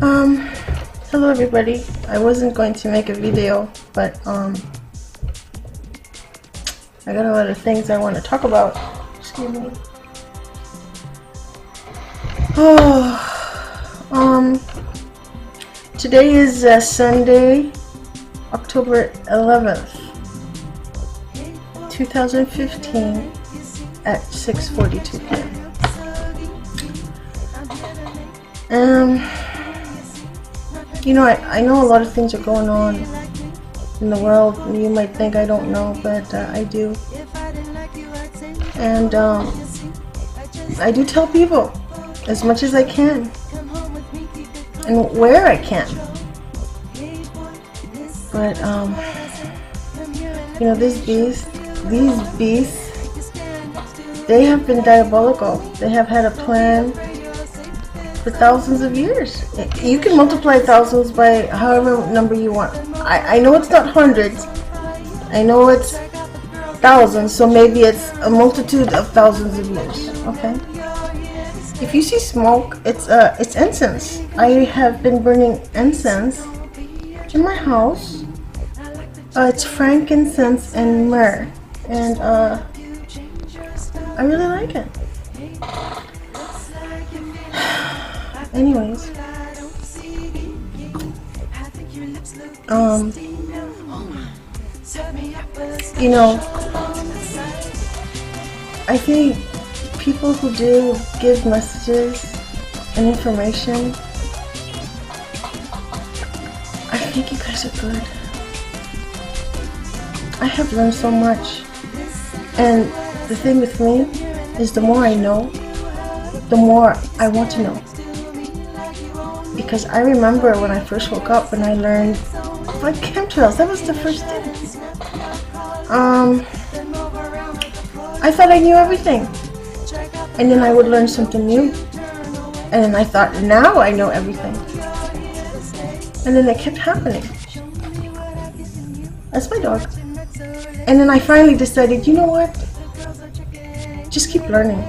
Um, Hello everybody. I wasn't going to make a video, but I got a lot of things I want to talk about. Excuse me. Oh, today is Sunday, October 11th, 2015 at 6:42 p.m. You know, I know a lot of things are going on in the world. You might think I don't know, but I do. And I do tell people as much as I can and where I can. But you know, these beasts, they have been diabolical. They have had a plan for thousands of years. You can multiply thousands by however number you want. I know it's not hundreds. I know it's thousands, so maybe it's a multitude of thousands of years. Okay. If you see smoke, it's incense. I have been burning incense in my house. It's frankincense and myrrh, and I really like it. Anyways, you know, I think people who do give messages and information, I think you guys are good. I have learned so much, and the thing with me is the more I know, the more I want to know. Because I remember when I first woke up and I learned like chemtrails. That was the first thing. I thought I knew everything, and then I would learn something new, and then I thought, now I know everything, and then it kept happening. That's my dog. And then I finally decided, you know what? Just keep learning,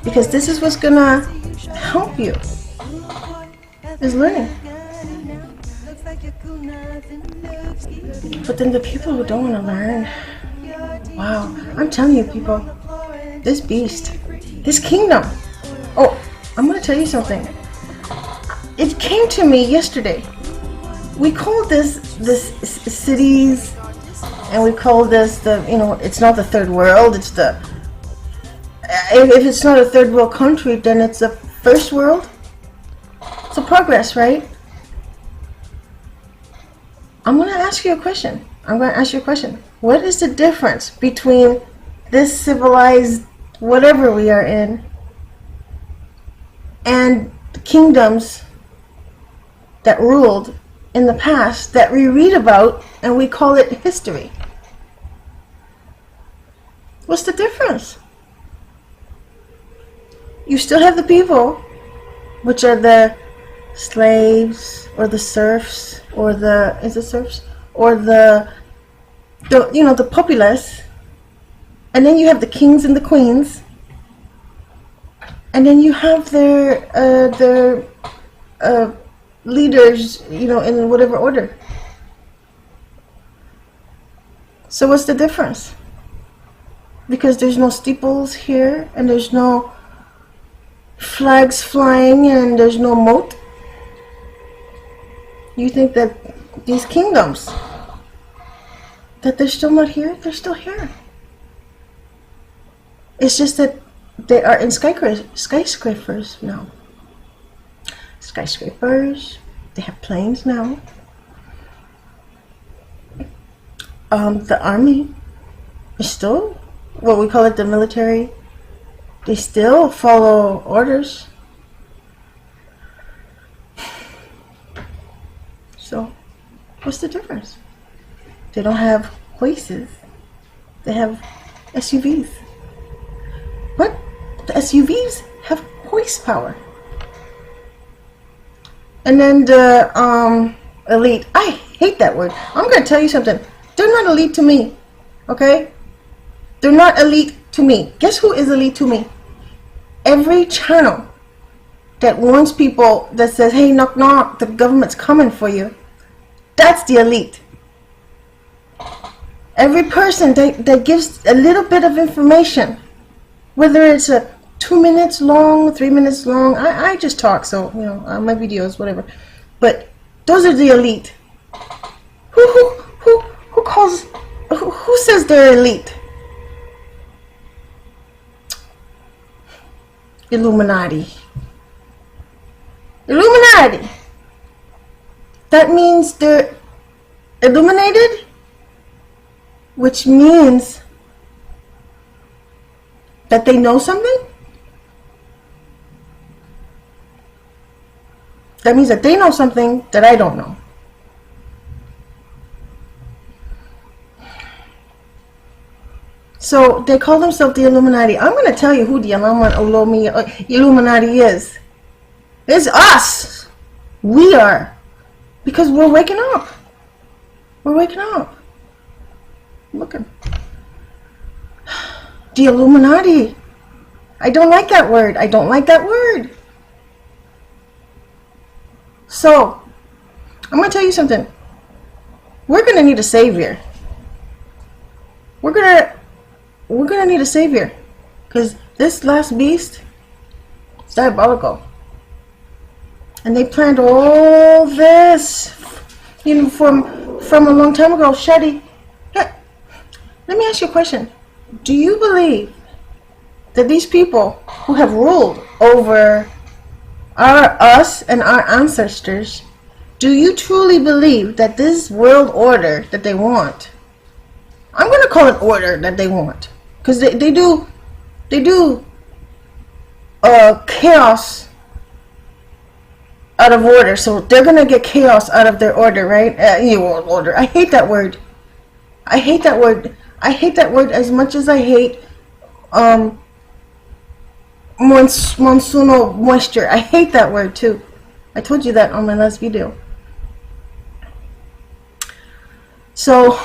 because this is what's gonna help you. Is learning. But then the people who don't want to learn, wow, I'm telling you people, this beast, this kingdom. Oh, I'm going to tell you something. It came to me yesterday. We call this cities, and we call this the, you know, it's not the third world, it's the, if it's not a third world country, then it's a first world. So progress, right? I'm going to ask you a question. What is the difference between this civilized whatever we are in and the kingdoms that ruled in the past that we read about and we call it history? What's the difference? You still have the people, which are the slaves or the serfs or the you know, the populace, and then you have the kings and the queens, and then you have their leaders, you know, in whatever order. So what's the difference? Because there's no steeples here, and there's no flags flying, and there's no moat. You think that these kingdoms, that they're still not here? They're still here. It's just that they are in skyscrapers now. Skyscrapers. They have planes now. The army is still, what we call it, the military. They still follow orders. So, what's the difference? They don't have hoists. They have SUVs. But the SUVs have hoist power. And then the elite. I hate that word. I'm going to tell you something. They're not elite to me. Okay? They're not elite to me. Guess who is elite to me? Every channel that warns people, that says, hey, knock knock, the government's coming for you. That's the elite. Every person that gives a little bit of information, whether it's a 2 minutes long, 3 minutes long, I just talk, so, you know, my videos, whatever. But those are the elite. Who calls, who says they're elite? Illuminati. Illuminati. That means they're illuminated, which means that they know something. That means that they know something that I don't know. So they call themselves the Illuminati. I'm going to tell you who the Illuminati is. It's us. We are. Because we're waking up. We're waking up. Looking. The Illuminati. I don't like that word. I don't like that word. So, I'm going to tell you something. We're going to need a savior. We're going to need a savior. Because this last beast is diabolical. And they planned all this, you know, from a long time ago. Shadi, let me ask you a question. Do you believe that these people who have ruled over us and our ancestors, do you truly believe that this world order that they want, I'm going to call it order that they want, because they do chaos out of order, so they're going to get chaos out of their order, right? Order. I hate that word. I hate that word. I hate that word as much as I hate monsoonal moisture. I hate that word too. I told you that on my last video. So,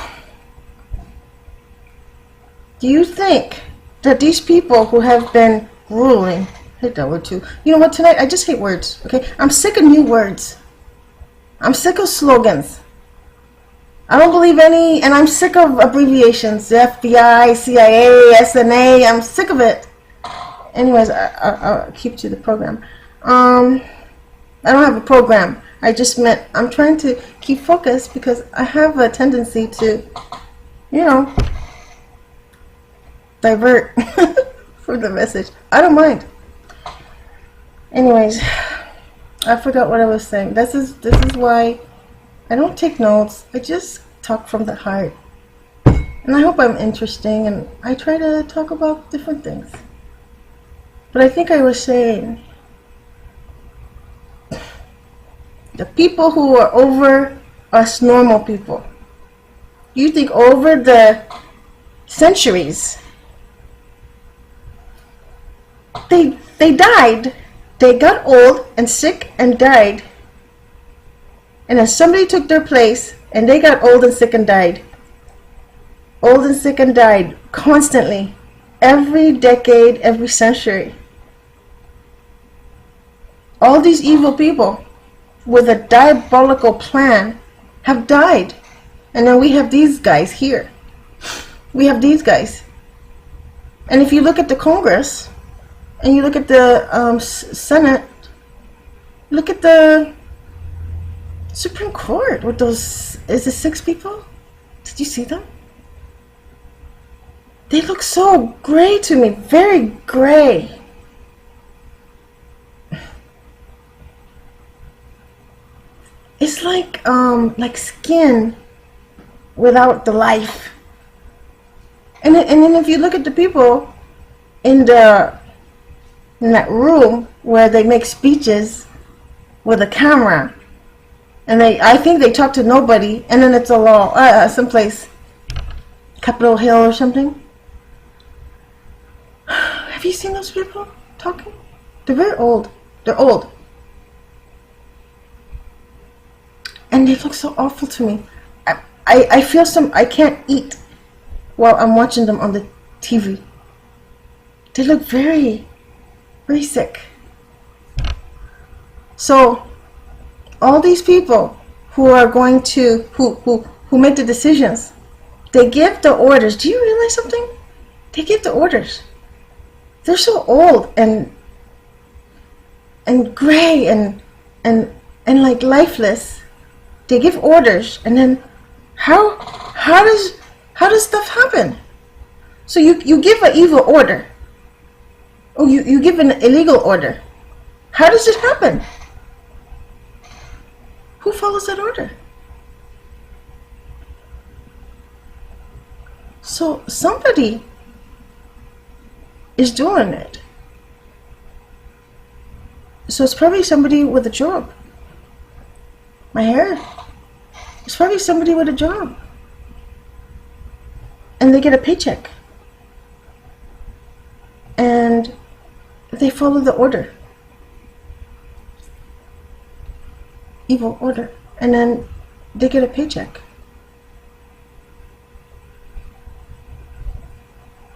do you think that these people who have been ruling, I hate that word too. You know what, tonight I just hate words, okay? I'm sick of new words. I'm sick of slogans. I don't believe any, and I'm sick of abbreviations. FBI, CIA, SNA, I'm sick of it. Anyways, I'll keep to the program. I don't have a program. I just meant I'm trying to keep focused because I have a tendency to, you know, divert from the message. I don't mind. Anyways, I forgot what I was saying. This is why I don't take notes. I just talk from the heart. And I hope I'm interesting, and I try to talk about different things. But I think I was saying, the people who are over us normal people, you think over the centuries, they died, they got old and sick and died, and then somebody took their place and they got old and sick and died. Old and sick and died constantly, every decade, every century. All these evil people with a diabolical plan have died. And then we have these guys here. We have these guys. And if you look at the Congress, and you look at the Senate, look at the Supreme Court with those, is it 6 people? Did you see them? They look so gray to me, very gray. It's like skin without the life. And then if you look at the people in that room where they make speeches with a camera, and I think they talk to nobody, and then it's a law, someplace, Capitol Hill or something. Have you seen those people talking? They're very old. They're old. And they look so awful to me. I feel I can't eat while I'm watching them on the TV. They look very, very sick. So all these people who are going to who make the decisions, they give the orders. Do you realize something? They give the orders. They're so old and gray and like lifeless. They give orders, and then how does stuff happen? So you give an evil order. Oh, you give an illegal order. How does it happen? Who follows that order? So somebody is doing it. So it's probably somebody with a job. My hair. It's probably somebody with a job. And they get a paycheck. And they follow the order. Evil order. And then they get a paycheck.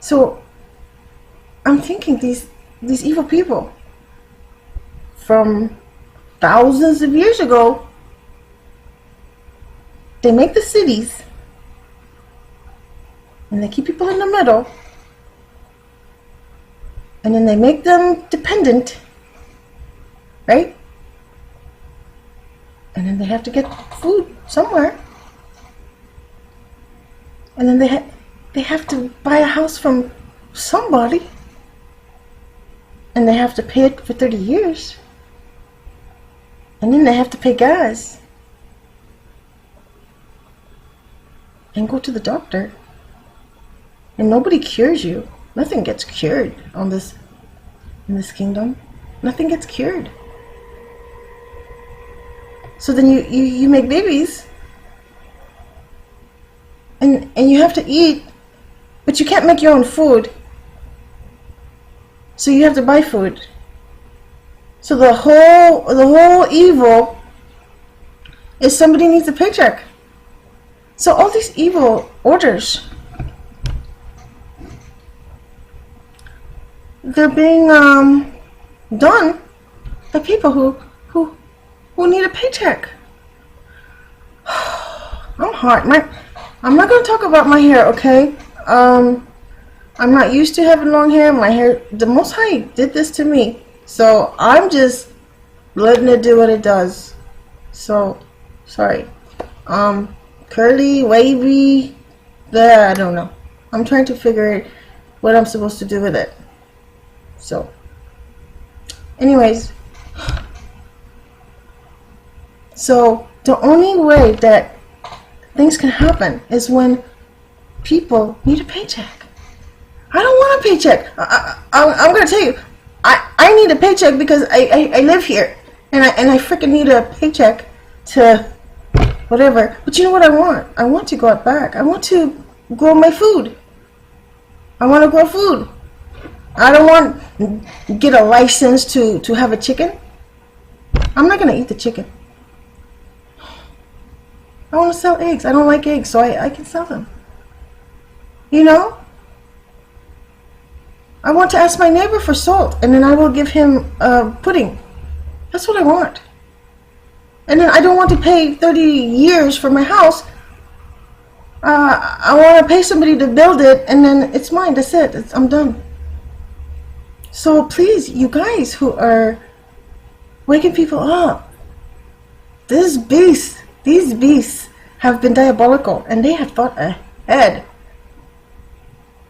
So I'm thinking these evil people from thousands of years ago, they make the cities and they keep people in the middle, and then they make them dependent, right? And then they have to get food somewhere, and then they have to buy a house from somebody, and they have to pay it for 30 years, and then they have to pay gas and go to the doctor, and nobody cures you. Nothing gets cured in this kingdom. Nothing gets cured. So then you make babies, and you have to eat, but you can't make your own food. So you have to buy food. So the whole evil is somebody needs a paycheck. So all these evil orders, they're being done by people who need a paycheck. I'm hot. I'm not going to talk about my hair, okay? I'm not used to having long hair. My hair, the Most High did this to me, so I'm just letting it do what it does. So, sorry. Curly, wavy, I don't know. I'm trying to figure what I'm supposed to do with it. So, anyways, so the only way that things can happen is when people need a paycheck. I don't want a paycheck. I'm gonna tell you, I need a paycheck because I live here, and I freaking need a paycheck to whatever. But you know what I want? I want to go out back. I want to grow my food. I want to grow food. I don't want to get a license to have a chicken. I'm not gonna eat the chicken. I want to sell eggs. I don't like eggs, so I can sell them. You know? I want to ask my neighbor for salt, and then I will give him pudding. That's what I want. And then I don't want to pay 30 years for my house. I want to pay somebody to build it, and then it's mine. That's it. I'm done. So please, you guys who are waking people up, these beasts have been diabolical, and they have thought ahead.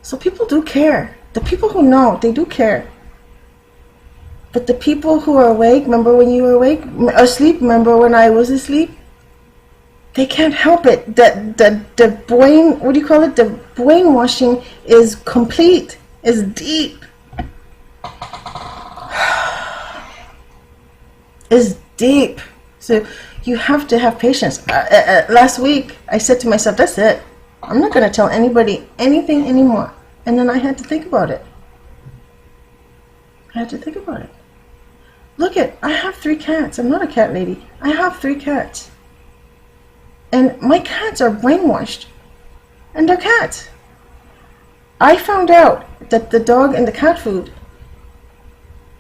So people do care. The people who know, they do care. But the people who are awake, remember when you were awake? Asleep, remember when I was asleep? They can't help it. The brain, what do you call it? The brainwashing is complete, is deep. Is deep. So you have to have patience. Last week, I said to myself, that's it. I'm not going to tell anybody anything anymore. And then I had to think about it. I had to think about it. Look I have 3 cats. I'm not a cat lady. I have 3 cats. And my cats are brainwashed. And they're cats. I found out that the dog and the cat food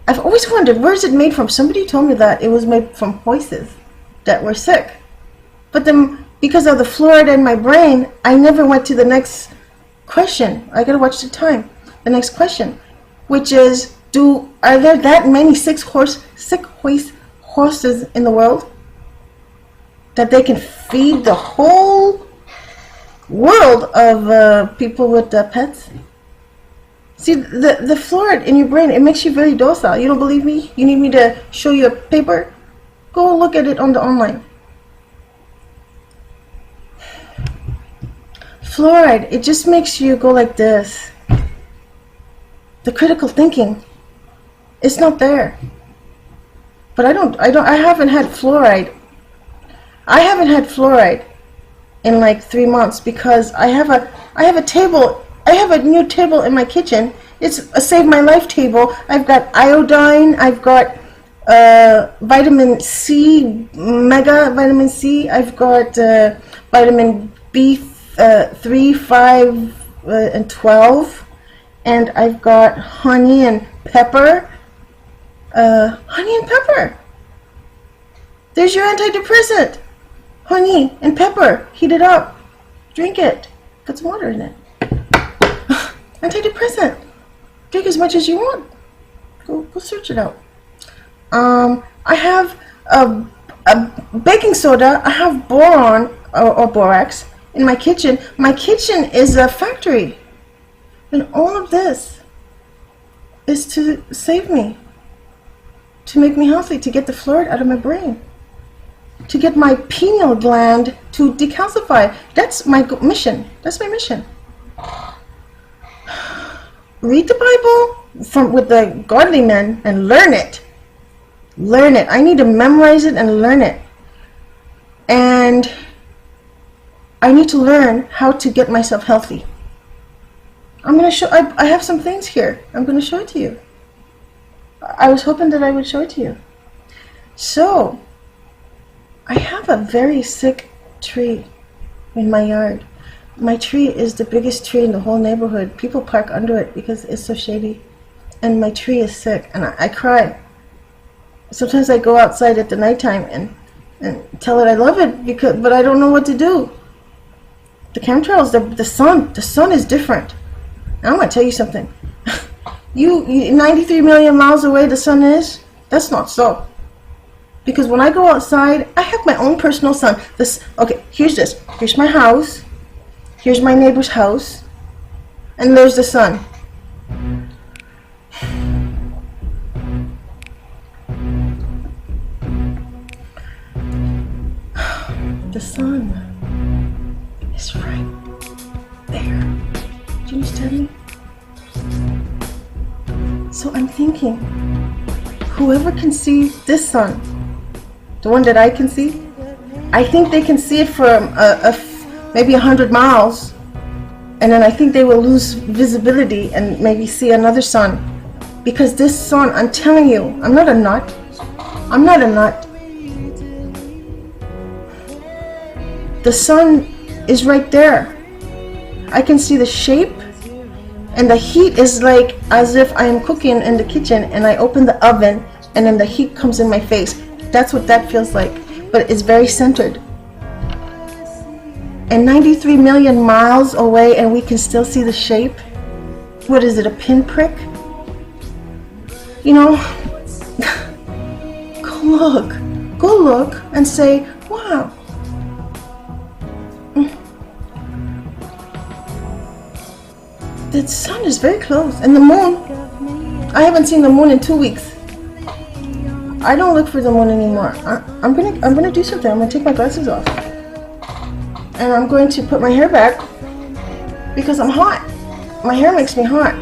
I've always wondered, where is it made from? Somebody told me that it was made from horses that were sick. But then, because of the fluoride in my brain, I never went to the next question. I gotta watch the time. The next question, which is, are there that many sick horses in the world that they can feed the whole world of people with pets? See, the fluoride in your brain, it makes you very docile. You don't believe me? You need me to show you a paper? Go look at it on the online. Fluoride, it just makes you go like this. The critical thinking, it's not there. But I haven't had fluoride. I haven't had fluoride in like 3 months because I have a table. I have a new table in my kitchen. It's a Save My Life table. I've got iodine. I've got vitamin C, mega vitamin C. I've got vitamin B3, 5, and 12. And I've got honey and pepper. Honey and pepper. There's your antidepressant. Honey and pepper. Heat it up. Drink it. Put some water in it. Antidepressant. Drink as much as you want. Go search it out. I have a baking soda. I have boron or borax in my kitchen. My kitchen is a factory. And all of this is to save me. To make me healthy. To get the fluoride out of my brain. To get my pineal gland to decalcify. That's my mission. That's my mission. Read the Bible with the godly men and learn it. Learn it. I need to memorize it and learn it. And I need to learn how to get myself healthy. I'm going to show, I have some things here. I'm going to show it to you. I was hoping that I would show it to you. So, I have a very sick tree in my yard. My tree is the biggest tree in the whole neighborhood. People park under it because it's so shady. And my tree is sick, and I cry. Sometimes I go outside at the nighttime and tell it I love it, but I don't know what to do. The chemtrails, the sun is different. And I'm going to tell you something. you 93 million miles away the sun is? That's not so. Because when I go outside, I have my own personal sun. Okay, here's this. Here's my house. Here's my neighbor's house. And there's the sun. The sun is right there. Do you understand me? So I'm thinking, whoever can see this sun, the one that I can see, I think they can see it from maybe 100 miles, and then I think they will lose visibility and maybe see another sun. Because this sun, I'm telling you, I'm not a nut. I'm not a nut. The sun is right there. I can see the shape, and the heat is like as if I am cooking in the kitchen and I open the oven and then the heat comes in my face. That's what that feels like, but it's very centered. And 93 million miles away and we can still see the shape. What is it, a pinprick? You know, go look and say, wow. The sun is very close, and the moon, I haven't seen the moon in 2 weeks. I don't look for the moon anymore. I'm gonna do something. I'm gonna take my glasses off, and I'm going to put my hair back because I'm hot. My hair makes me hot.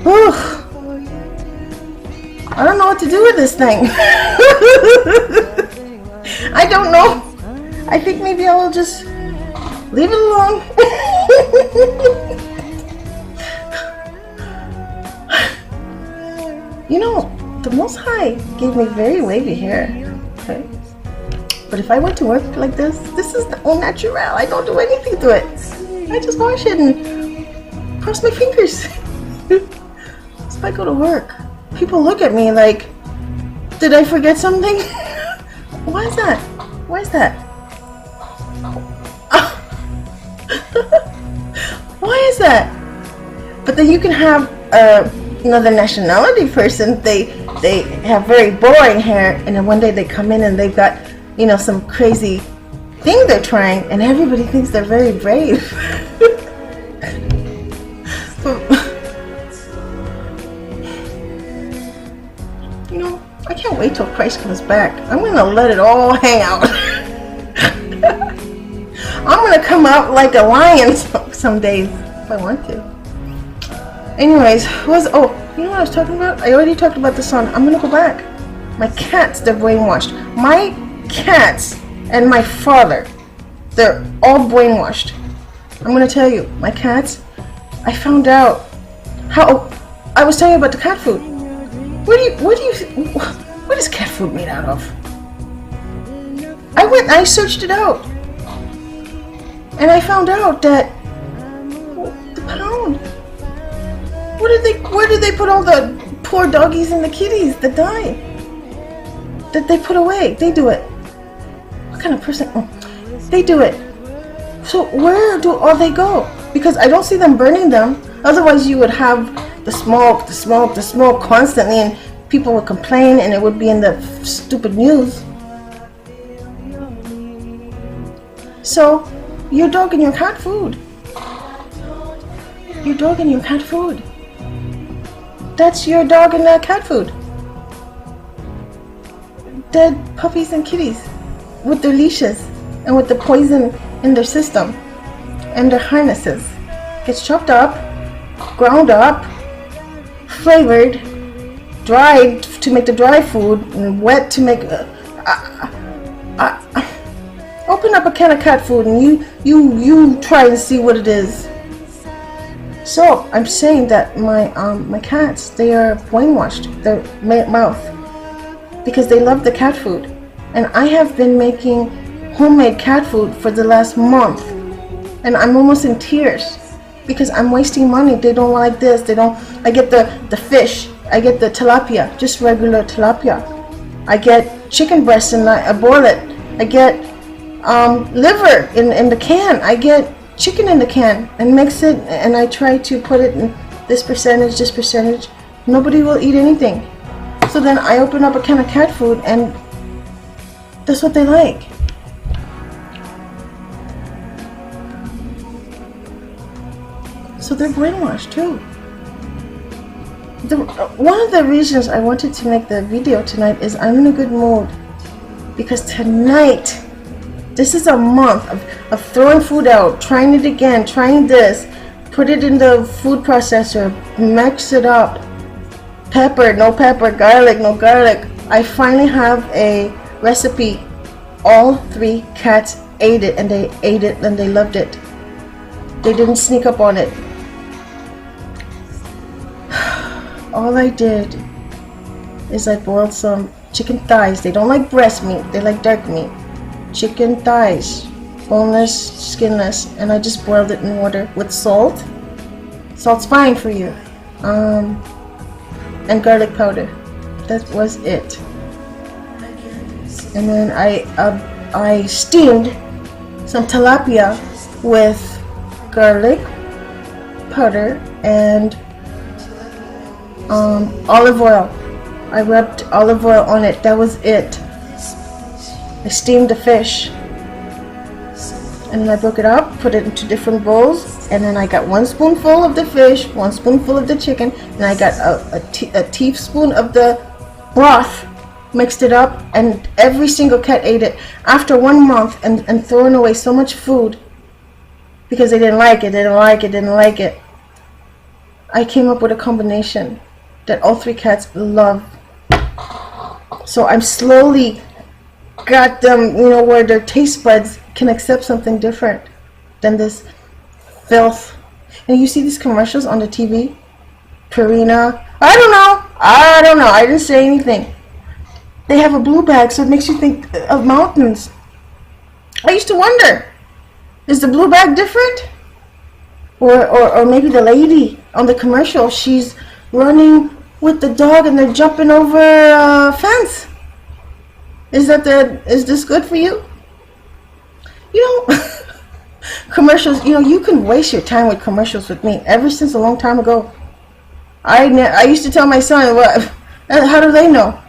Whew. I don't know what to do with this thing. I don't know. I think maybe I will just leave it alone. You know, the Most High gave me very wavy hair, okay? But if I went to work like this is the au naturel. I don't do anything to it. I just wash it and cross my fingers. So if I go to work, people look at me like, did I forget something? Why is that? Why is that? Why is that? But then you can have another nationality person. They have very boring hair, and then one day they come in and they've got, you know, some crazy thing they're trying, and everybody thinks they're very brave. You know, I can't wait till Christ comes back. I'm gonna let it all hang out. I'm gonna come out like a lion some days if I want to. Anyways, you know what I was talking about? I already talked about the song. I'm gonna go back. My cats, they're brainwashed. My cats and my father, they're all brainwashed. I'm gonna tell you, my cats, I found out how, I was telling you about the cat food. What is cat food made out of? I searched it out. And I found out that the pound. Where did they put all the poor doggies and the kitties that died? That they put away? They do it. What kind of person? Oh, they do it. So where do all they go? Because I don't see them burning them. Otherwise you would have the smoke constantly, and people would complain, and it would be in the stupid news. So, your dog and your cat food. Your dog and your cat food. That's your dog and that cat food. Dead puppies and kitties with their leashes and with the poison in their system and their harnesses. Gets chopped up, ground up, flavored, dried to make the dry food, and wet to make open up a can of cat food and you try and see what it is. So I'm saying that my cats, they are brainwashed, their mouth, because they love the cat food. And I have been making homemade cat food for the last month, and I'm almost in tears because I'm wasting money. They don't like this. I get the fish. I get the tilapia, just regular tilapia. I get chicken breast and I boil it. I get liver in the can. I get chicken in the can and mix it, and I try to put it in this percentage. Nobody will eat anything. So then I open up a can of cat food, and that's what they like. So they're brainwashed too. One of the reasons I wanted to make the video tonight is I'm in a good mood, because tonight, this is a month of throwing food out, trying it again, trying this, put it in the food processor, mix it up, pepper, no pepper, garlic, no garlic. I finally have a recipe. All 3 cats ate it, and they ate it, and they loved it. They didn't sneak up on it. All I did is I boiled some chicken thighs. They don't like breast meat, they like dark meat. Chicken thighs, boneless, skinless, and I just boiled it in water with salt. Salt's fine for you. And garlic powder. That was it. And then I steamed some tilapia with garlic powder and olive oil. I rubbed olive oil on it. That was it. I steamed the fish, and then I broke it up, put it into different bowls, and then I got 1 spoonful of the fish, 1 spoonful of the chicken, and I got a teaspoon of the broth, mixed it up, and every single cat ate it. After 1 month and throwing away so much food because they didn't like it, I came up with a combination that all 3 cats love. So I'm slowly got them, where their taste buds can accept something different than this filth. And you see these commercials on the TV? Purina. I don't know. I didn't say anything. They have a blue bag, so it makes you think of mountains. I used to wonder, is the blue bag different? Or maybe the lady on the commercial, she's running with the dog and they're jumping over a fence. Is this good for you? You know, commercials, you can waste your time with commercials with me ever since a long time ago. I used to tell my son, how do they know?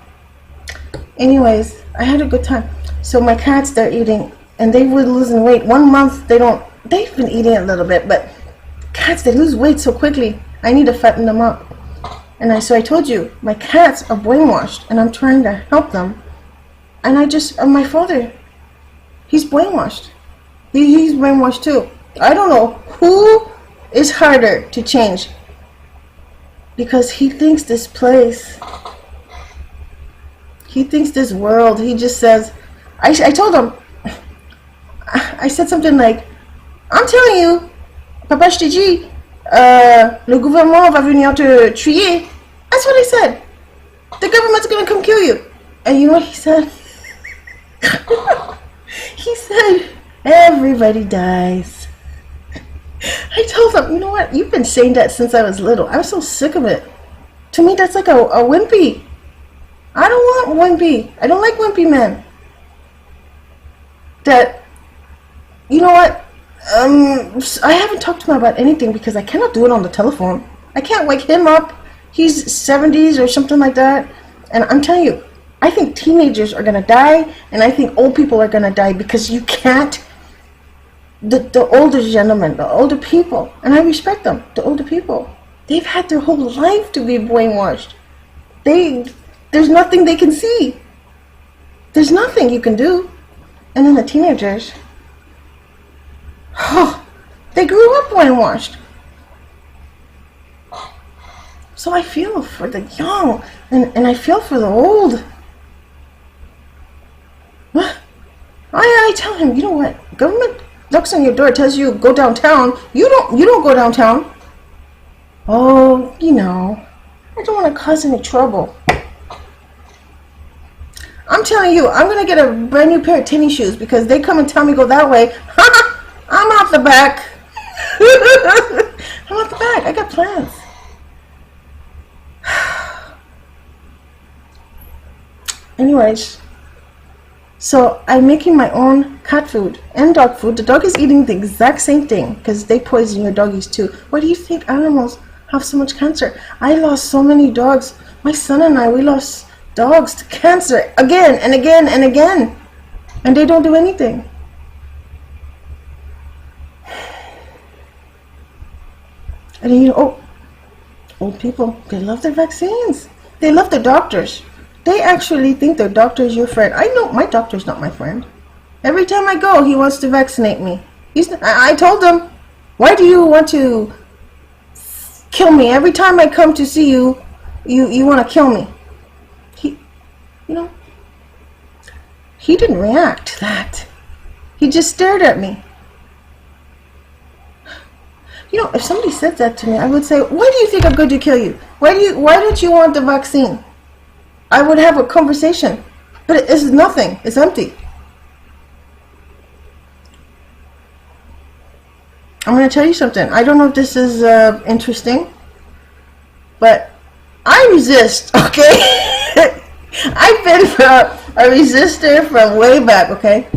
Anyways, I had a good time. So my cats, they're eating, and they were losing weight. 1 month, they've been eating a little bit, but cats, they lose weight so quickly. I need to fatten them up. And so I told you, my cats are brainwashed, and I'm trying to help them. And my father, he's brainwashed. He's brainwashed too. I don't know who is harder to change, because he thinks this place, he thinks this world, he just says, I told him, I said something like, I'm telling you, Papa, je t'ai dit, le gouvernement va venir te tuer. That's what I said. The government's going to come kill you. And you know what he said? He said, everybody dies. I told him, you know what? You've been saying that since I was little. I'm so sick of it. To me, that's like a wimpy. I don't want wimpy. I don't like wimpy men. You know what? I haven't talked to him about anything because I cannot do it on the telephone. I can't wake him up. He's 70s or something like that. And I'm telling you, I think teenagers are going to die, and I think old people are going to die because you can't. The older gentlemen, the older people, and I respect them, the older people, they've had their whole life to be brainwashed. There's nothing they can see. There's nothing you can do. And then the teenagers, they grew up brainwashed. So I feel for the young, and I feel for the old. I tell him, you know what? Government knocks on your door, tells you go downtown. You don't go downtown. Oh, I don't want to cause any trouble. I'm telling you, I'm going to get a brand new pair of tennis shoes because they come and tell me go that way. I'm out the back. I'm out the back. I got plans. Anyways, so I'm making my own cat food and dog food. The dog is eating the exact same thing because they poison your doggies too. Why do you think animals have so much cancer? I lost so many dogs. My son and I, we lost dogs to cancer again and again and again, and they don't do anything. And old people, they love their vaccines. They love their doctors. They actually think their doctor is your friend. I know my doctor's not my friend. Every time I go, he wants to vaccinate me. I told him, why do you want to kill me? Every time I come to see you, you want to kill me. He didn't react to that. He just stared at me. If somebody said that to me, I would say, why do you think I'm going to kill you? Why don't you want the vaccine? I would have a conversation. But it's nothing. It's empty. I'm going to tell you something. I don't know if this is interesting, but I resist, okay? I've been a resistor from way back, okay?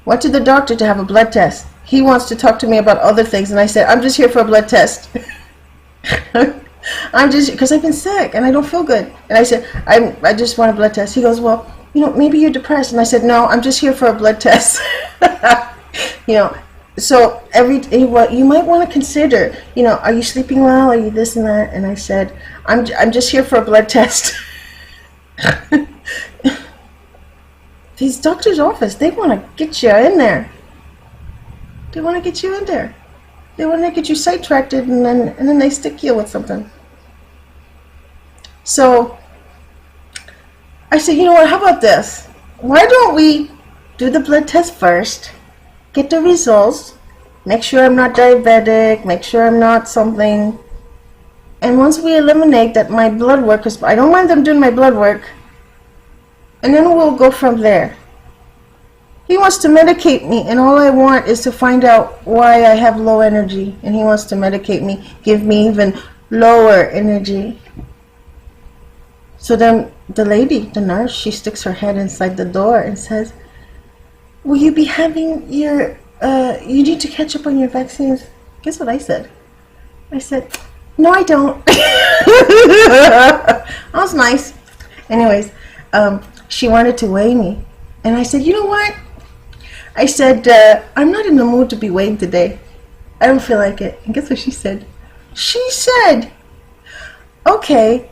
Went to the doctor to have a blood test. He wants to talk to me about other things, and I said, I'm just here for a blood test. Because I've been sick, and I don't feel good. And I said, I just want a blood test. He goes, well, maybe you're depressed. And I said, no, I'm just here for a blood test. So what you might want to consider, are you sleeping well? Are you this and that? And I said, I'm just here for a blood test. These doctors' office, they want to get you in there. They want to get you in there. They want to get you sidetracked, and then they stick you with something. So I said, you know what, how about this? Why don't we do the blood test first, get the results, make sure I'm not diabetic, make sure I'm not something, and once we eliminate that my blood work, because I don't mind them doing my blood work, and then we'll go from there. He wants to medicate me, and all I want is to find out why I have low energy, and he wants to medicate me, give me even lower energy. So then the lady, the nurse, she sticks her head inside the door and says, will you be having your, you need to catch up on your vaccines? Guess what I said? I said, no, I don't. That was nice. Anyways, she wanted to weigh me. And I said, you know what? I said, I'm not in the mood to be weighed today. I don't feel like it. And guess what she said? She said, okay,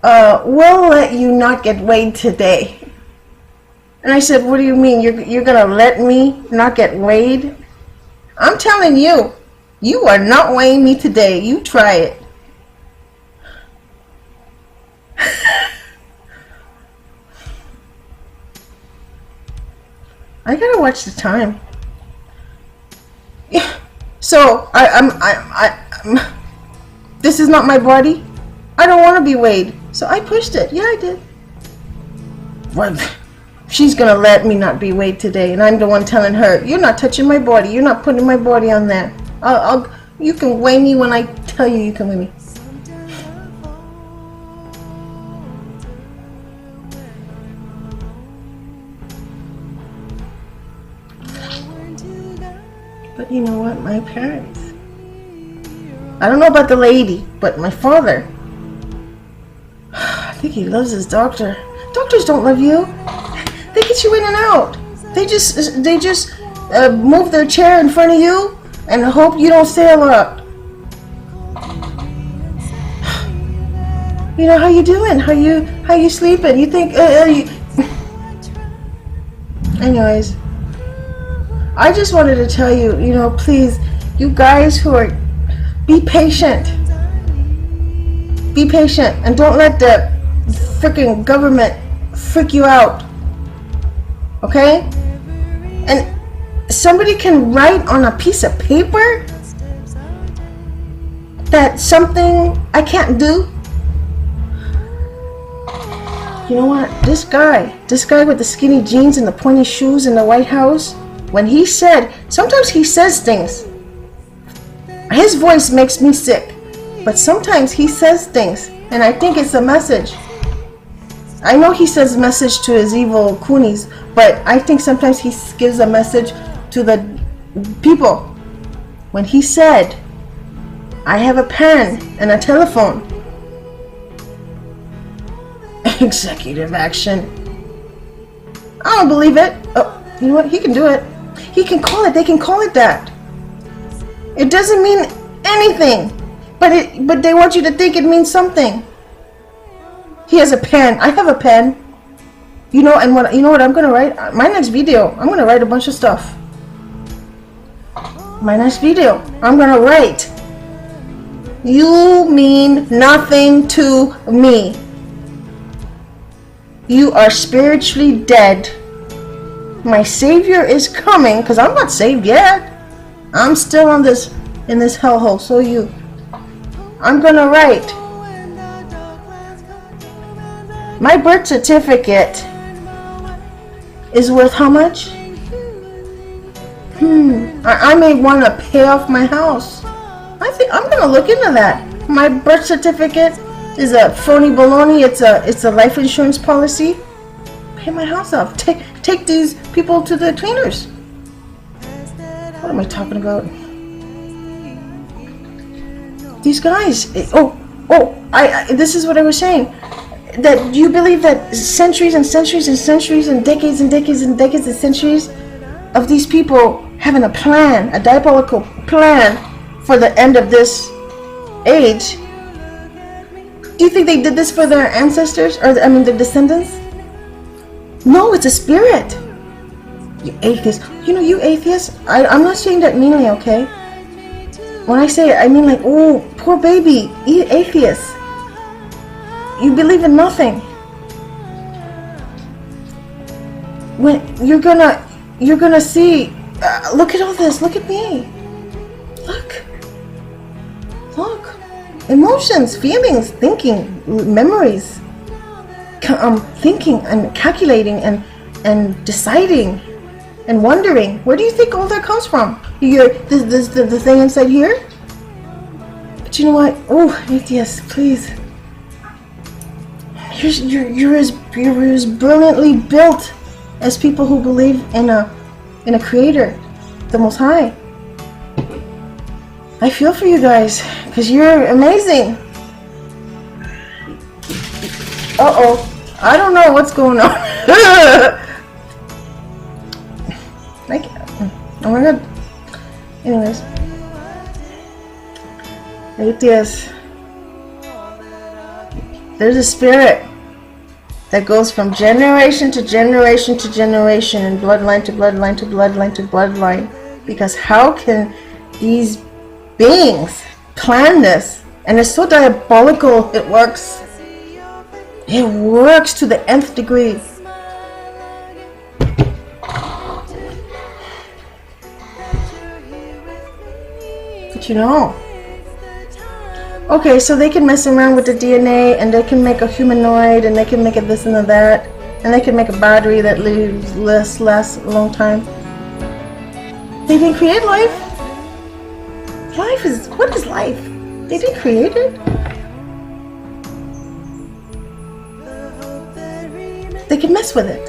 we'll let you not get weighed today. And I said, what do you mean? You're going to let me not get weighed? I'm telling you, you are not weighing me today. You try it. I gotta watch the time. Yeah. So I'm this is not my body. I don't want to be weighed. So I pushed it. Yeah, I did. What? She's gonna let me not be weighed today, and I'm the one telling her, you're not touching my body. You're not putting my body on there. You can weigh me when I tell you you can weigh me. But you know what? My parents, I don't know about the lady, but my father, I think he loves his doctor. Doctors don't love you. They get you in and out. They just move their chair in front of you and hope you don't say a lot. You know, how you doing? How you sleeping? You think Anyways, I just wanted to tell you, you know, please, you guys who are, be patient. Be patient and don't let the freaking government freak you out. Okay? And somebody can write on a piece of paper that something I can't do. You know what? This guy with the skinny jeans and the pointy shoes in the White House, when he said, sometimes he says things. His voice makes me sick, but sometimes he says things, and I think it's a message. I know he says a message to his evil coonies, but I think sometimes he gives a message to the people. When he said, I have a pen and a telephone. Executive action. I don't believe it. Oh, you know what? He can do it. He can call it. They can call it that. It doesn't mean anything, but they want you to think it means something. He has a pen. I have a pen. You know, and what I'm gonna write? My next video, I'm gonna write a bunch of stuff. My next video, I'm gonna write, you mean nothing to me. You are spiritually dead. My Savior is coming, because I'm not saved yet. I'm still in this hellhole, so you. I'm gonna write, my birth certificate is worth how much? I may want to pay off my house. I think I'm gonna look into that. My birth certificate is a phony baloney. It's a life insurance policy. Pay my house off. Take these people to the cleaners. What am I talking about? These guys. This is what I was saying. That you believe that centuries and centuries and centuries and decades and decades and decades and centuries of these people having a plan, a diabolical plan for the end of this age. Do you think they did this for their ancestors, or their descendants? No, it's a spirit. You atheists. You know, you atheists, I'm not saying that meanly, okay? When I say it, I mean like, oh, poor baby, atheists. You believe in nothing. When you're gonna see, look at all this, look at me. Look. Emotions, feelings, thinking, memories. Thinking and calculating and deciding and wondering. Where do you think all that comes from? The thing inside here? But you know what? Oh, atheists, please. You're as brilliantly built as people who believe in a creator, the Most High. I feel for you guys, because you're amazing. Uh-oh. I don't know what's going on. Oh my god. Anyways. Atheist. There's a spirit that goes from generation to generation to generation, and bloodline to bloodline to bloodline to bloodline. Because how can these beings plan this? And it's so diabolical, it works. It works to the nth degree. But you know. Okay, so they can mess around with the DNA, and they can make a humanoid, and they can make it this and that, and they can make a battery that lasts a long time. They didn't create life. What is life? They didn't create it. They can mess with it.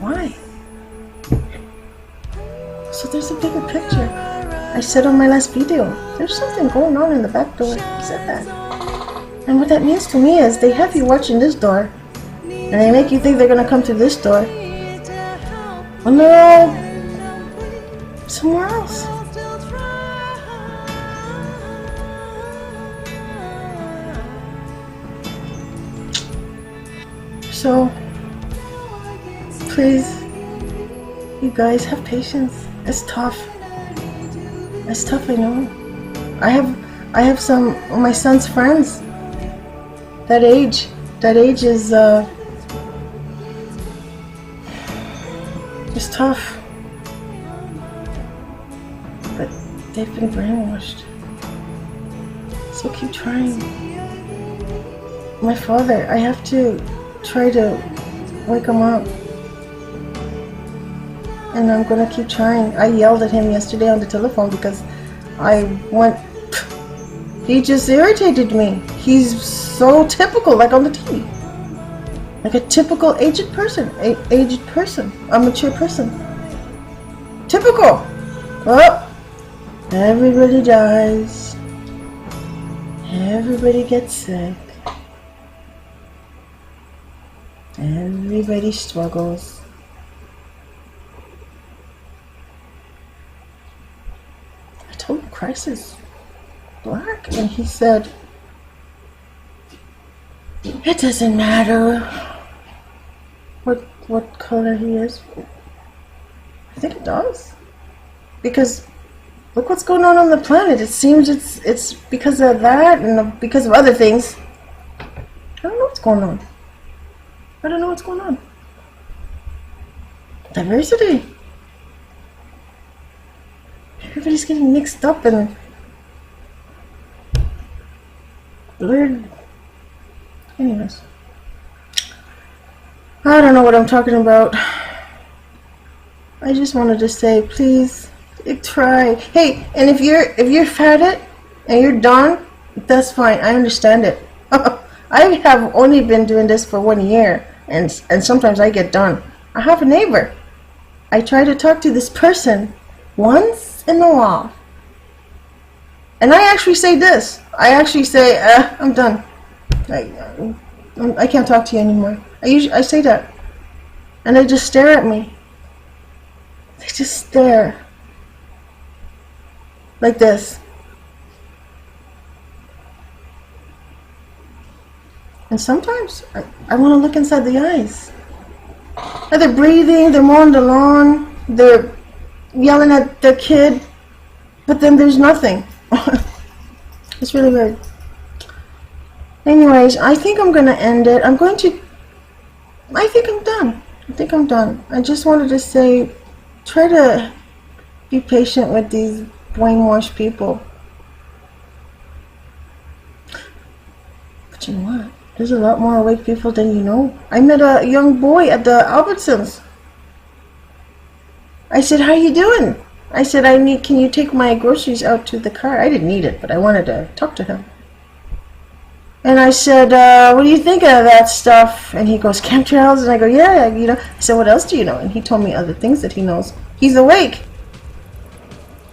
Why? So there's a bigger picture. I said on my last video, there's something going on in the back door. I said that. And what that means to me is they have you watching this door, and they make you think they're going to come through this door, when they're all somewhere else. So, please, you guys, have patience. It's tough. It's tough, I know. I have some of my son's friends. That age is it's tough. But they've been brainwashed. So keep trying. My father, I have to try to wake him up. And I'm gonna keep trying. I yelled at him yesterday on the telephone because he just irritated me. He's so typical, like on the TV. Like a typical aged person, a mature person. Typical. Well, everybody dies. Everybody gets sick. Everybody struggles. I told him Christ is black, and he said, it doesn't matter what color he is. I think it does. Because look what's going on the planet. It seems it's because of that and because of other things. I don't know what's going on. I don't know what's going on. Diversity. Everybody's getting mixed up and blurred. Anyways. I don't know what I'm talking about. I just wanted to say, please, try. Hey, and if you've had it and you're done, that's fine. I understand it. I have only been doing this for 1 year, and sometimes I get done. I have a neighbor. I try to talk to this person once in a while, and I actually say this. I actually say, I'm done. I can't talk to you anymore. I say that, and they just stare at me. They just stare like this. And sometimes I want to look inside the eyes. And they're breathing, they're mowing the lawn, they're yelling at their kid, but then there's nothing. It's really weird. Anyways, I think I'm going to end it. I think I'm done. I just wanted to say, try to be patient with these brainwashed people. But you know what? There's a lot more awake people than you know. I met a young boy at the Albertsons. I said, how you doing? I said, can you take my groceries out to the car? I didn't need it, but I wanted to talk to him. And I said, what do you think of that stuff? And he goes, chemtrails? And I go, yeah, you know. I said, what else do you know? And he told me other things that he knows. He's awake.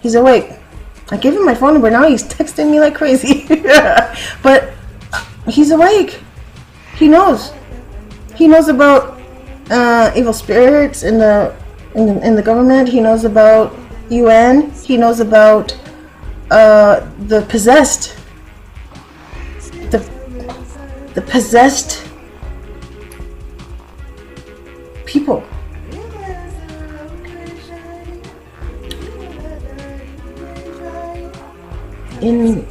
He's awake. I gave him my phone number. Now he's texting me like crazy. But he's awake. He knows. He knows about evil spirits in the government. He knows about UN. He knows about the possessed. The possessed people. In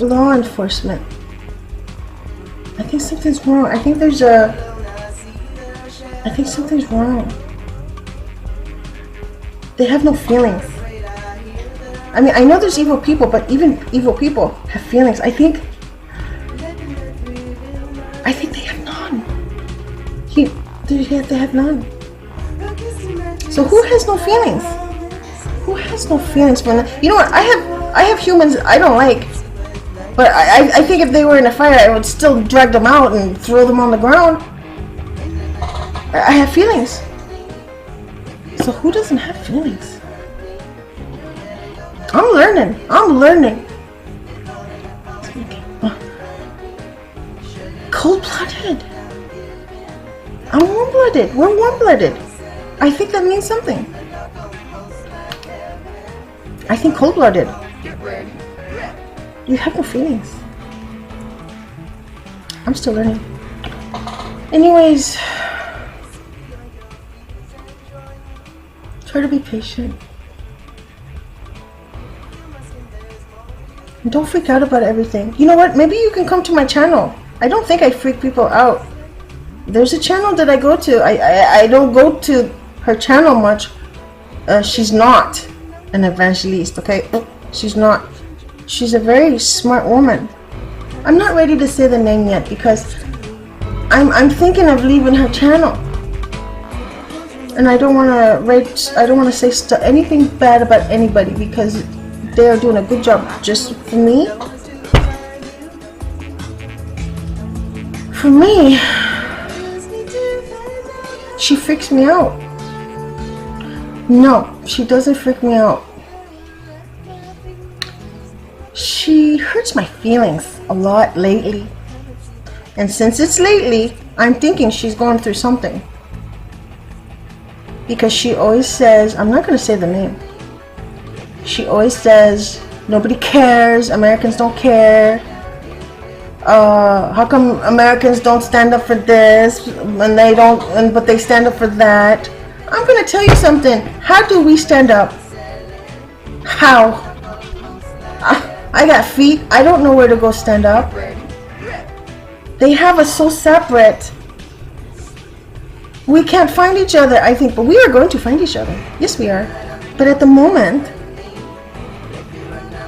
law enforcement. I think something's wrong. I think something's wrong. They have no feelings. I mean, I know there's evil people, but even evil people have feelings. I think they have none. They have none. So who has no feelings? Who has no feelings for that? You know what? I have humans I don't like, but I think if they were in a fire, I would still drag them out and throw them on the ground. I have feelings. So who doesn't have feelings? I'm learning. Cold-blooded. I'm warm-blooded. We're warm-blooded. I think that means something. I think cold-blooded. You have no feelings. I'm still learning. Anyways, try to be patient. And don't freak out about everything. You know what? Maybe you can come to my channel. I don't think I freak people out. There's a channel that I go to. I don't go to her channel much. She's not an evangelist, okay? She's not. She's a very smart woman. I'm not ready to say the name yet because I'm thinking of leaving her channel. And I don't want to say anything bad about anybody because they are doing a good job. Just for me, she freaks me out. No, she doesn't freak me out. She hurts my feelings a lot lately. And since it's lately, I'm thinking she's going through something. Because she always says, I'm not going to say the name. She always says, nobody cares, Americans don't care. How come Americans don't stand up for this and they don't, but they stand up for that? I'm going to tell you something. How do we stand up? How? I got feet. I don't know where to go stand up. They have us so separate. We can't find each other, I think, but we are going to find each other. Yes, we are. But at the moment,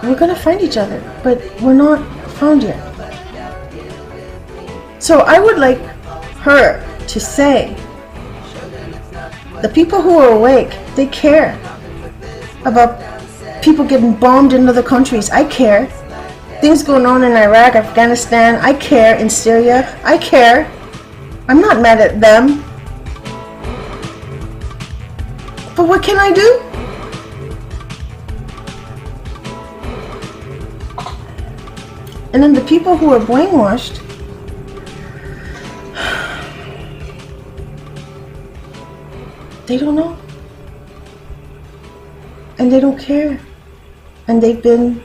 we're going to find each other, but we're not found yet. So I would like her to say, the people who are awake, they care about people getting bombed in other countries. I care. Things going on in Iraq, Afghanistan, I care. In Syria, I care. I'm not mad at them. But what can I do? And then the people who are brainwashed, they don't know. And they don't care. And they've been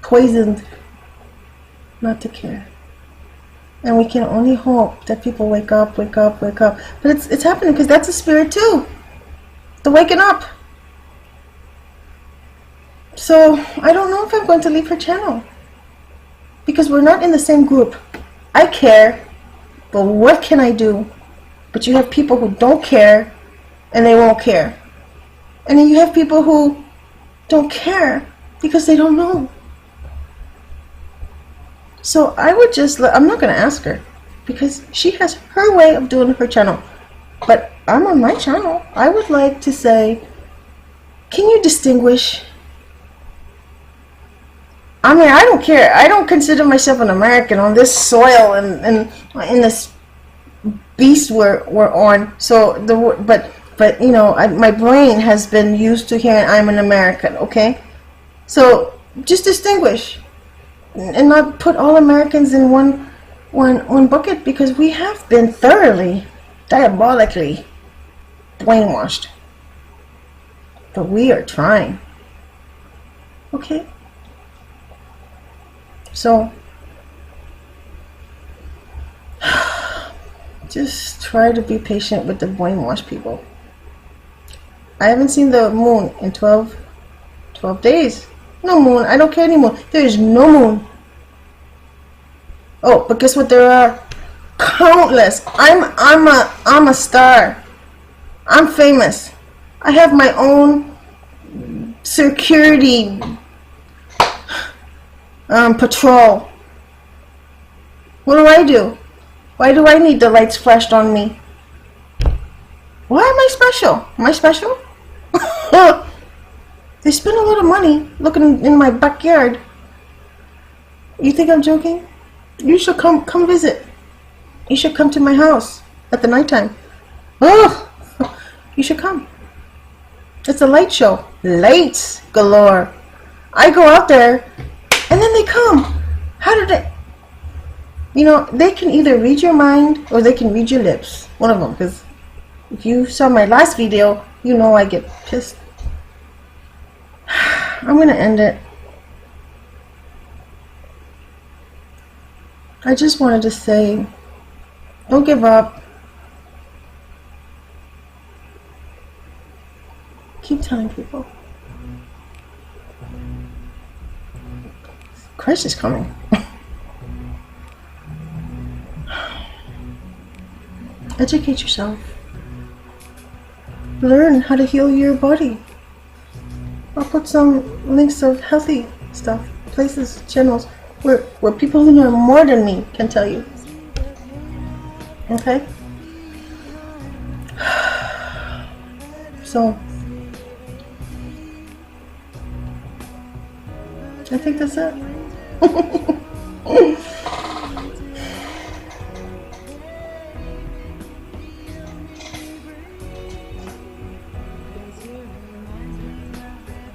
poisoned not to care. And we can only hope that people wake up. But it's happening because that's a spirit too. The waking up. So I don't know if I'm going to leave her channel. Because we're not in the same group. I care, but what can I do? But you have people who don't care and they won't care. And then you have people who don't care because they don't know. So I would just, I'm not going to ask her because she has her way of doing her channel. But I'm on my channel. I would like to say, can you distinguish? I mean, I don't care. I don't consider myself an American on this soil and in this beast we're on. So but you know, my brain has been used to hearing I'm an American. Okay, so just distinguish and not put all Americans in one bucket, because we have been thoroughly, diabolically brainwashed. But we are trying. Okay. So just try to be patient with the brainwashed people. I haven't seen the moon in 12 days. No moon. I don't care anymore. There is no moon. Oh, but guess what? There are countless. I'm a star. I'm famous. I have my own security patrol. What do? Why do I need the lights flashed on me? Why am I special? Am I special? They spend a lot of money looking in my backyard. You think I'm joking? You should come visit. You should come to my house at the nighttime. Oh, you should come. It's a light show. Lights galore. I go out there and then they come. How did they? You know, they can either read your mind or they can read your lips. One of them, because if you saw my last video, you know I get pissed. I'm going to end it. I just wanted to say, don't give up. Keep telling people. Christ is coming. Educate yourself. Learn how to heal your body. I'll put some links of healthy stuff, places, channels where people who know more than me can tell you. Okay? So I think that's it.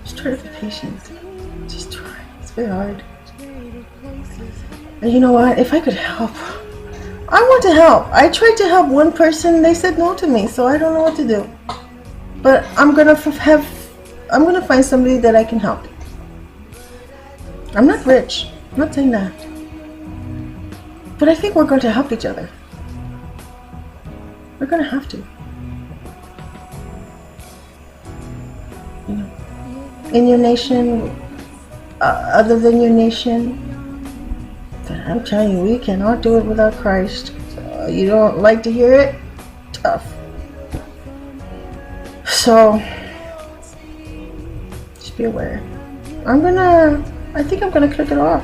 Just try to be patient. Just try. It's very hard. And you know what? If I could help, I want to help. I tried to help one person. They said no to me, so I don't know what to do. But I'm gonna find somebody that I can help. I'm not rich. I'm not saying that. But I think we're going to help each other. We're going to have to. You know, in your nation, other than your nation. But I'm telling you, we cannot do it without Christ. So you don't like to hear it? Tough. So, just be aware. I think I'm gonna click it off.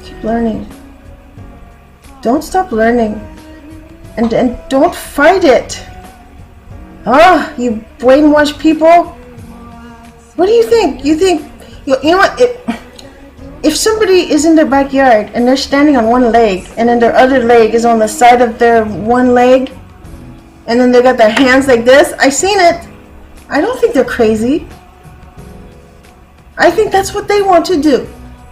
Keep learning. Don't stop learning. And don't fight it. Ah, you brainwashed people. What do you think? You think, you know what? If somebody is in their backyard and they're standing on one leg and then their other leg is on the side of their one leg, and then they got their hands like this, I seen it. I don't think they're crazy. I think that's what they want to do.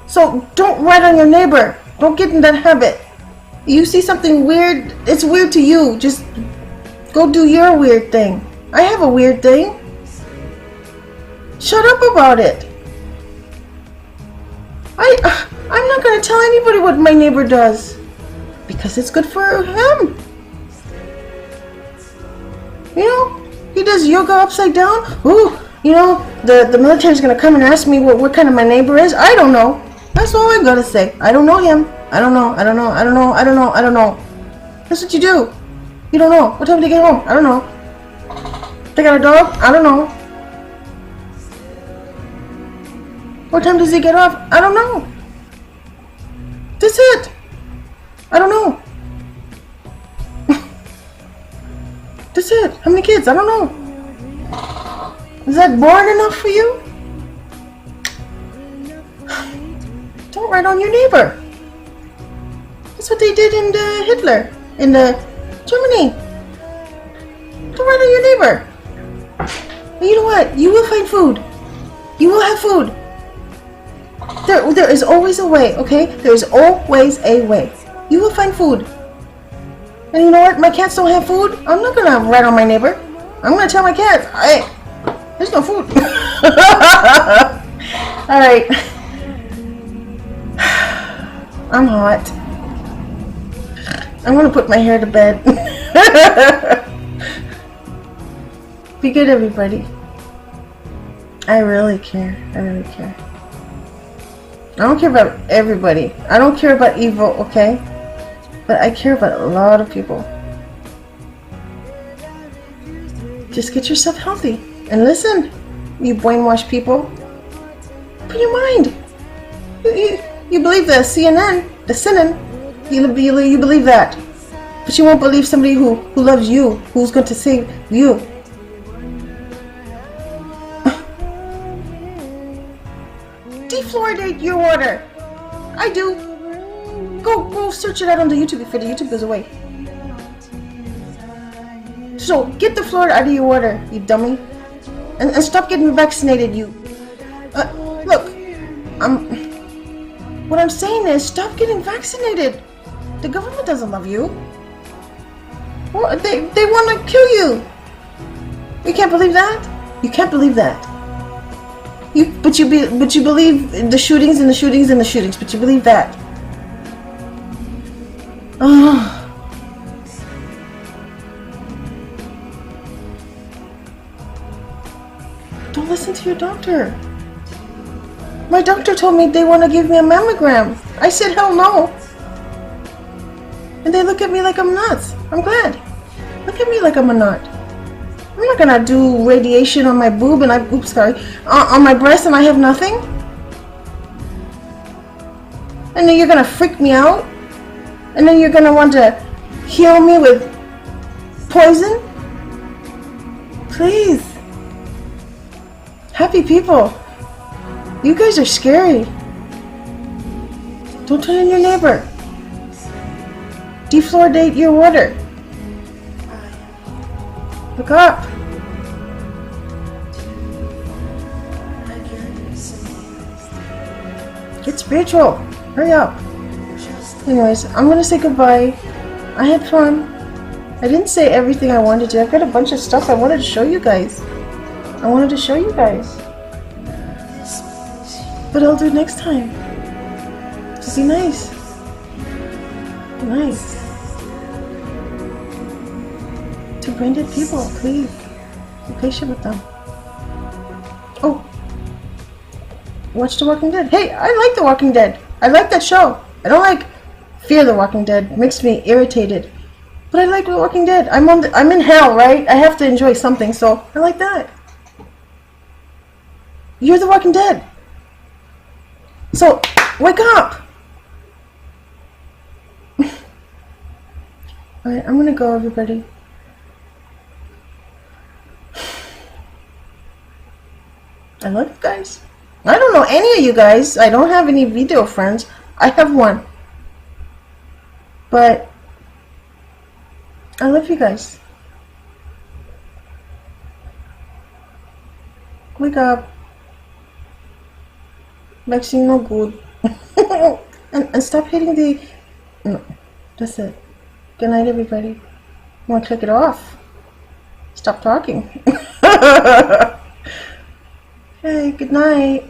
So don't rat on your neighbor. Don't get in that habit. You see something weird, it's weird to you. Just go do your weird thing. I have a weird thing. Shut up about it. I'm not going to tell anybody what my neighbor does, because it's good for him. You know, he does yoga upside down. Ooh, you know, the military's going to come and ask me what kind of my neighbor is. I don't know. That's all I got to say. I don't know him. I don't know. That's what you do. You don't know. What time do they get home? I don't know. They got a dog? I don't know. What time does he get off? I don't know. That's it. I don't know. That's it. How many kids? I don't know. Is that boring enough for you? Don't rat on your neighbor. That's what they did in the Hitler, in the Germany. Don't rat on your neighbor. And you know what? You will find food. You will have food. There is always a way, okay? There is always a way. You will find food. And you know what? My cats don't have food. I'm not gonna rat on my neighbor. I'm gonna tell my cats, hey, there's no food. All right. I'm hot. I'm gonna put my hair to bed. Be good, everybody. I really care. I really care. I don't care about everybody. I don't care about evil, okay? But I care about a lot of people. Just get yourself healthy. And listen, you brainwashed people. Open your mind. You believe the CNN, the sinning. You believe that. But you won't believe somebody who loves you, who's going to save you. Defluoridate your water. I do. Go search it out on the YouTube before the YouTube goes away. So get the fluoride out of your water, you dummy, and stop getting vaccinated. You look. What I'm saying is stop getting vaccinated. The government doesn't love you. Well, they want to kill you. You can't believe that. You can't believe that. But you believe the shootings and the shootings and the shootings. But you believe that. Oh. Don't listen to your doctor. My doctor told me they want to give me a mammogram. I said hell no. And they look at me like I'm nuts. I'm glad. Look at me like I'm a nut. I'm not gonna do radiation on my boob and on my breast and I have nothing. And then you're gonna freak me out. And then you're gonna want to heal me with poison. Please. Happy people. You guys are scary. Don't turn on your neighbor. Defluoridate your water. Look up. Get spiritual. Hurry up. Anyways, I'm gonna say goodbye. I had fun. I didn't say everything I wanted to. I've got a bunch of stuff I wanted to show you guys. But I'll do it next time. Just be nice. Be nice. To brain-dead people, please. Be patient with them. Oh. Watch The Walking Dead. Hey, I like The Walking Dead. I like that show. I don't like Fear the Walking Dead. It makes me irritated. But I like The Walking Dead. I'm in hell, right? I have to enjoy something, so I like that. You're The Walking Dead. So, wake up! Alright, I'm gonna go, everybody. I love you guys. I don't know any of you guys. I don't have any video friends. I have one. But I love you guys. Wake up. Vaccine no good. and stop hitting the... No, that's it. Good night, everybody. You want to click it off? Stop talking. Hey, good night.